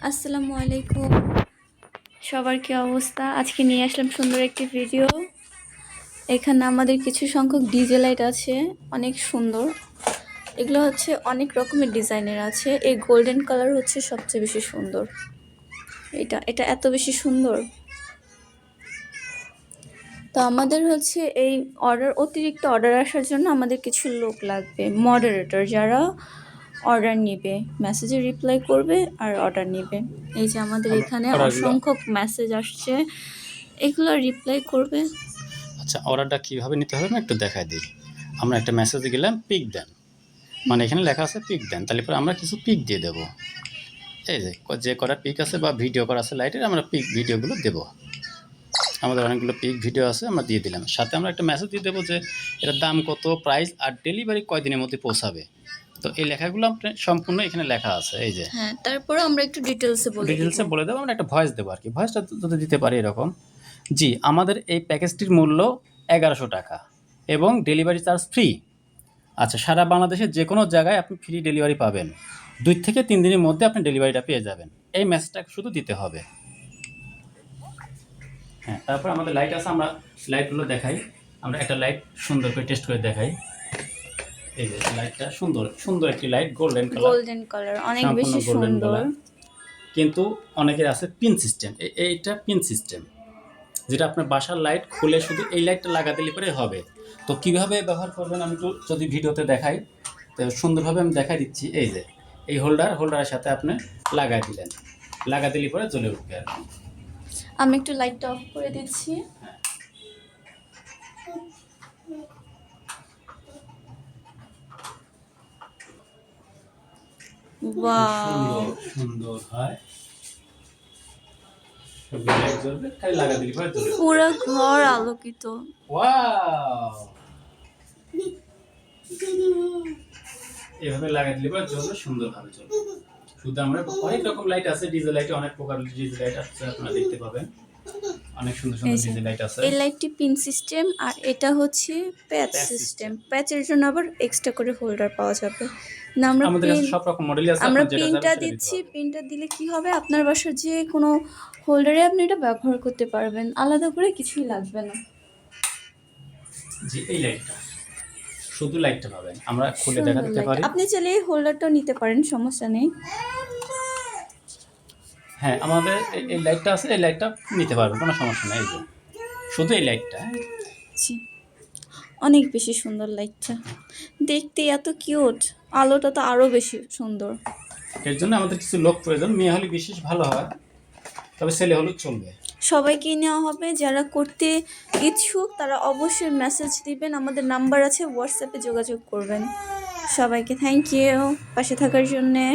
আসসালামু আলাইকুম। সবার কি অবস্থা? আজকে নিয়ে আসলাম সুন্দর একটি ভিডিও। এখানে আমাদের কিছু সংখ্যক ডিজে লাইট আছে, অনেক সুন্দর। এগুলো হচ্ছে অনেক রকমের ডিজাইনের আছে। এই গোল্ডেন কালার হচ্ছে সবচেয়ে বেশি সুন্দর। এটা এত বেশি সুন্দর। তো আমাদের হচ্ছে এই অতিরিক্ত অর্ডার আসার জন্য আমাদের কিছু লোক লাগবে, মডারেটর, যারা অর্ডার নিবে, মেসেজে রিপ্লাই করবে আর অর্ডার নিবে। এই যে আমাদের আমরা এখানে অর্ডারগুলো অসংখ্য মেসেজ আসছে, এগুলো রিপ্লাই করবে। আচ্ছা, অর্ডারটা কীভাবে নিতে হবে আমি একটু দেখাই দিই। আমরা একটা মেসেজে গেলাম, পিক দেন, মানে এখানে লেখা আছে পিক দেন, তাহলে পরে আমরা কিছু পিক দিয়ে দেবো। এই যে করা পিক আছে বা ভিডিও করা আছে লাইটের, আমরা পিক ভিডিওগুলো দেবো। আমাদের অনেকগুলো পিক ভিডিও আছে, আমরা দিয়ে দিলাম। সাথে আমরা একটা মেসেজ দিয়ে দেবো যে এটার দাম কত, প্রাইস আর ডেলিভারি কয়দিনের মধ্যে পৌঁছাবে। তো এই লেখাগুলো আপনার সম্পূর্ণ এখানে লেখা আছে। এই যে হ্যাঁ, তারপরে আমরা একটু ডিটেলসে বলে দেবো। আমরা একটা ভয়েস দেবো আর কি, ভয়েসটা যদি দিতে পারি এরকম: জি, আমাদের এই প্যাকেজটির মূল্য 1100 টাকা এবং ডেলিভারি চার্জ ফ্রি। আচ্ছা, সারা বাংলাদেশের যে কোনো জায়গায় আপনি ফ্রি ডেলিভারি পাবেন। 2 থেকে 3 দিনের মধ্যে আপনি ডেলিভারিটা পেয়ে যাবেন। এই মেসেজটা শুধু দিতে হবে। হ্যাঁ, তারপর আমাদের লাইট আছে, আমরা লাইটগুলো দেখাই। আমরা একটা লাইট সুন্দর করে টেস্ট করে দেখাই। এই যে লাইটটা সুন্দর একটি লাইট, গোল্ডেন কালার, অনেক সম্পূর্ণ বেশি গোল্ডেন সুন্দর। কালার। কিন্তু অনেকের আছে পিন সিস্টেম, এইটা পিন সিস্টেম, যেটা আপনার বাসার লাইট খুলে শুধু এই লাইটটা লাগা দিলে পরে হবে। তো কীভাবে ব্যবহার করবেন আমি একটু যদি ভিডিওতে দেখাই, তো সুন্দরভাবে আমি দেখাই দিচ্ছি। এই যে এই হোল্ডারের সাথে আপনি লাগা দিলে পরে জ্বলে উঠবে আর কি। আমি একটু লাইটটা অফ করে দিচ্ছি। ওয়াও, সুন্দর হয়। লাইট জ্বলবে, খালি লাগা দিলে পরে জ্বলে উঠবে। পুরো ঘর আলোকিত। ওয়াও, এভাবে লাগাই দিলে পরে জ্বলবে, সুন্দরভাবে জ্বলবে। শুধু আমরা অনেক রকম লাইট আছে, ডিজে লাইটে অনেক প্রকার ডিজে লাইট আছে, আপনারা দেখতে পাবেন। অনেক সুন্দর ডিজে লাইট আছে। এই লাইটটি পিন সিস্টেম, আর এটা হচ্ছে প্যাচ সিস্টেম। প্যাচের জন্য আবার এক্সট্রা করে হোল্ডার পাওয়া যাবে না। আমাদের কাছে সব রকম মডেলই আছে, আমরা আপনারা যেটা পিনটা চাবেন সেটা দিতে দিচ্ছি। পারবেন। পিনটা দিলে কি হবে, আপনার বাসার যে কোনো হোল্ডারে আপনি এটা ব্যবহার করতে পারবেন, আলাদা করে কিছুই লাগবে না। জি, এই লাইটটা, শুধু লাইটটা পাবেন, আমরা খুলে দেখা দিতে পারি। আপনি চাইলে এই হোল্ডারটাও নিতে পারেন, সমস্যা নেই। হ্যাঁ, আমাদের এই লাইটটা আছে, এই লাইটটা নিতে পারবেন, কোনো সমস্যা নেই। এই যে শুধু এই লাইটটা। জি, অনেক বেশি সুন্দর লাইটটা, দেখতে এত কিউট, আলোটা তো আরও বেশি সুন্দর। এর জন্য আমাদের কিছু লোক প্রয়োজন, মেয়ে হলে বিশেষ ভালো হয়, তবে ছেলে হলেও চলবে। সবাইকে নেওয়া হবে, যারা করতে ইচ্ছুক তারা অবশ্যই মেসেজ দিবেন, আমাদের নাম্বার আছে, হোয়াটসঅ্যাপে যোগাযোগ করবেন। সবাইকে থ্যাংক ইউ পাশে থাকার জন্যে।